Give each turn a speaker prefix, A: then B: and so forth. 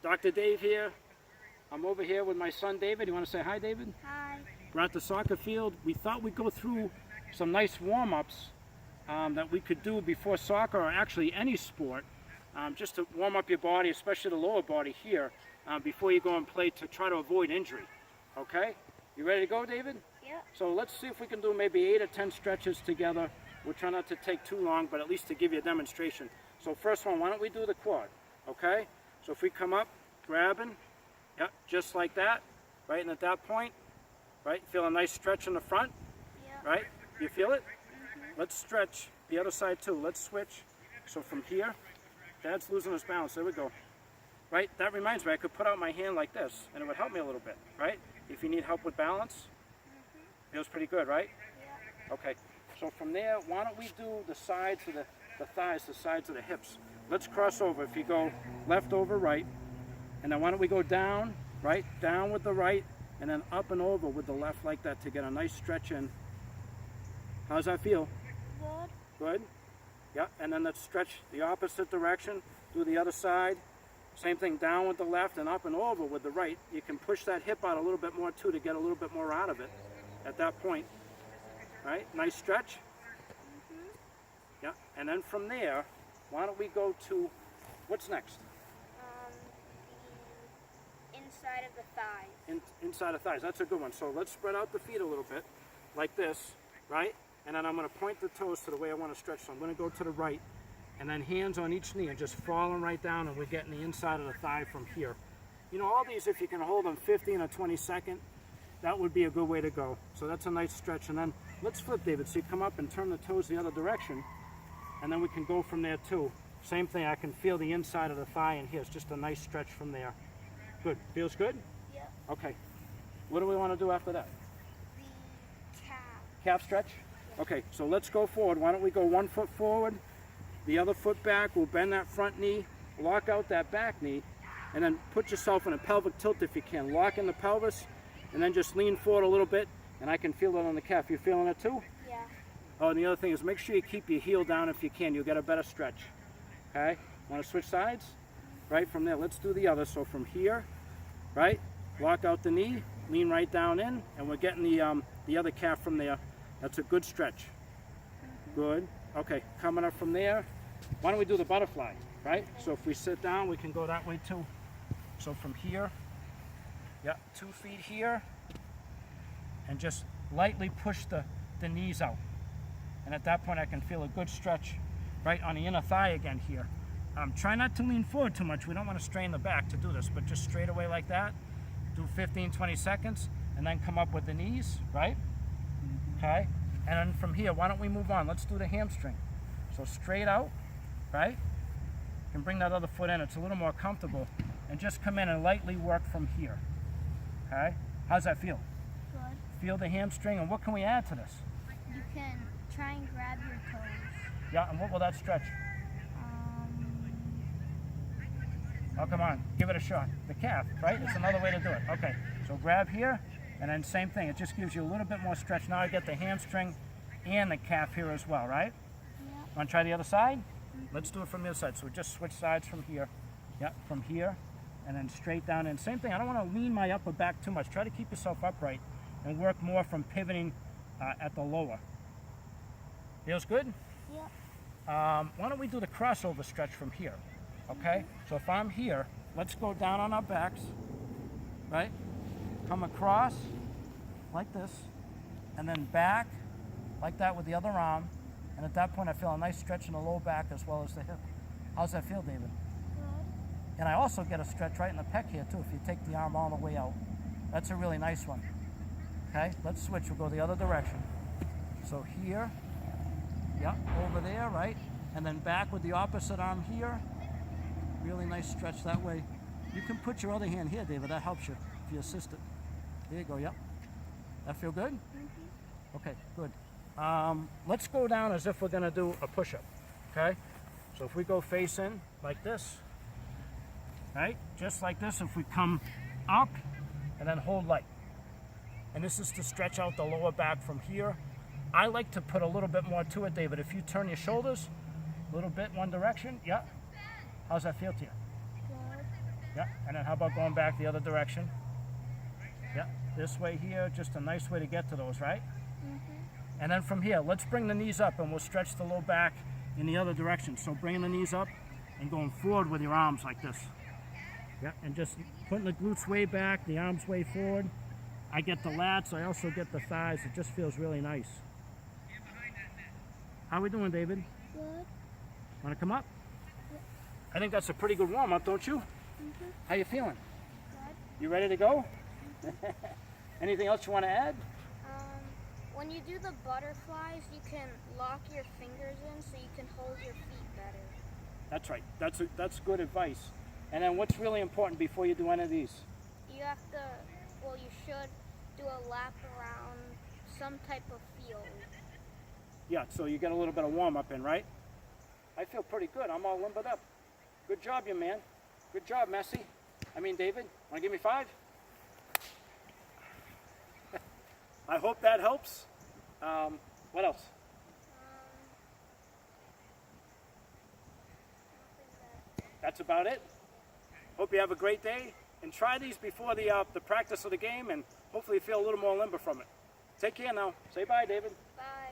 A: Dr. Dave here. I'm over here with my son David. You want to say hi, David?
B: Hi.
A: We're at the soccer field. We thought we'd go through some nice warm-ups that we could do before soccer, or actually any sport, just to warm up your body, especially the lower body here, before you go and play, to try to avoid injury. Okay? You ready to go, David?
B: Yeah.
A: So let's see if we can do maybe 8 or 10 stretches together. We'll try not to take too long, but at least to give you a demonstration. So first one, why don't we do the quad? Okay? So if we come up, grabbing, yep, just like that, right? And at that point, right, feel a nice stretch in the front,
B: Yeah.
A: right? You feel it?
B: Mm-hmm.
A: Let's stretch the other side too. Let's switch. So from here, Dad's losing his balance. There we go. Right? That reminds me, I could put out my hand like this, and it would help me a little bit, right? If you need help with balance, feels pretty good, right?
B: Yeah.
A: Okay. So from there, why don't we do the sides of the thighs, the sides of the hips. Let's cross over. If you go left over right, and then why don't we go down, right? Down with the right, and then up and over with the left like that to get a nice stretch in. How's that feel?
B: Good.
A: Good? Yeah, and then let's stretch the opposite direction, do the other side. Same thing, down with the left and up and over with the right. You can push that hip out a little bit more too to get a little bit more out of it at that point. Right? Nice stretch.
B: Mm-hmm.
A: Yeah, and then from there, why don't we go to, what's next?
B: The inside of the thighs.
A: Inside of thighs. That's a good one. So let's spread out the feet a little bit, like this, right? And then I'm going to point the toes to the way I want to stretch. So I'm going to go to the right, and then hands on each knee and just falling right down, and we're getting the inside of the thigh from here. You know, all these, if you can hold them 15 or 20 seconds, that would be a good way to go. So that's a nice stretch. And then let's flip, David. So you come up and turn the toes the other direction, and then we can go from there too. Same thing, I can feel the inside of the thigh in here. It's just a nice stretch from there. Good. Feels good?
B: Yeah.
A: Okay. What do we want to do after that?
B: The calf.
A: Calf stretch? Okay, so let's go forward. Why don't we go 1 foot forward, the other foot back. We'll bend that front knee, lock out that back knee, and then put yourself in a pelvic tilt if you can. Lock in the pelvis, and then just lean forward a little bit, and I can feel it on the calf. You feeling it too?
B: Yeah.
A: Oh, and the other thing is make sure you keep your heel down if you can. You'll get a better stretch. Okay? Want to switch sides? Right, from there, let's do the other. So from here, right, lock out the knee, lean right down in, and we're getting the other calf from there. That's a good stretch. Good. Okay, coming up from there, why don't we do the butterfly, right? So if we sit down, we can go that way too. So from here, yeah, 2 feet here, and just lightly push the knees out. And at that point, I can feel a good stretch right on the inner thigh again here. Try not to lean forward too much. We don't want to strain the back to do this, but just straight away like that. Do 15, 20 seconds, and then come up with the knees, right? Okay? And then from here, why don't we move on? Let's do the hamstring. So straight out, right? You can bring that other foot in. It's a little more comfortable. And just come in and lightly work from here. Okay? How's that feel?
B: Good.
A: Feel the hamstring, and what can we add to this?
B: You can try and grab your toes.
A: Yeah, and what will that stretch? Oh, come on, give it a shot. The calf, right? It's another way to do it. Okay, so grab here, and then same thing. It just gives you a little bit more stretch. Now I get the hamstring and the calf here as well, right?
B: Yeah.
A: Want to try the other side? Let's do it from the other side. So we just switch sides from here. Yeah, from here, and then straight down. And same thing, I don't want to lean my upper back too much. Try to keep yourself upright and work more from pivoting at the lower. Feels good?
B: Yeah.
A: Why don't we do the crossover stretch from here? Okay, so if I'm here, let's go down on our backs, right? Come across like this, and then back like that with the other arm. And at that point, I feel a nice stretch in the low back as well as the hip. How's that feel, David?
B: Good.
A: And I also get a stretch right in the pec here too, if you take the arm all the way out. That's a really nice one. Okay, let's switch. We'll go the other direction. So here, yeah, over there, right? And then back with the opposite arm here. Really nice stretch that way. You can put your other hand here, David. That helps you if you assist it. There you go, yep. That feel good?
B: Mm-hmm.
A: Okay, good. Let's go down as if we're gonna do a push-up, okay? So if we go face in like this, right? Just like this, if we come up and then hold light. And this is to stretch out the lower back from here. I like to put a little bit more to it, David. If you turn your shoulders a little bit one direction, yeah. How's that feel to you?
B: Good.
A: Yeah, and then how about going back the other direction? Yeah, this way here, just a nice way to get to those, right? And then from here, let's bring the knees up and we'll stretch the low back in the other direction. So bringing the knees up and going forward with your arms like this. Yeah, and just putting the glutes way back, the arms way forward. I get the lats, I also get the thighs. It just feels really nice. How we doing, David?
B: Good.
A: Want to come up? I think that's a pretty good warm-up, don't you? How you feeling?
B: Good.
A: You ready to go? Anything else you want to add?
B: When you do the butterflies, you can lock your fingers in so you can hold your feet better.
A: That's right. That's good advice. And then what's really important before you do any of these?
B: You have to, well, you should do a lap around some type of field.
A: Yeah, so you get a little bit of warm-up in, right? I feel pretty good. I'm all limbered up. Good job, you man. Good job, David. Want to give me 5? I hope that helps. What else? That's about it. Hope you have a great day. And try these before the practice of the game, and hopefully you feel a little more limber from it. Take care now. Say bye, David.
B: Bye.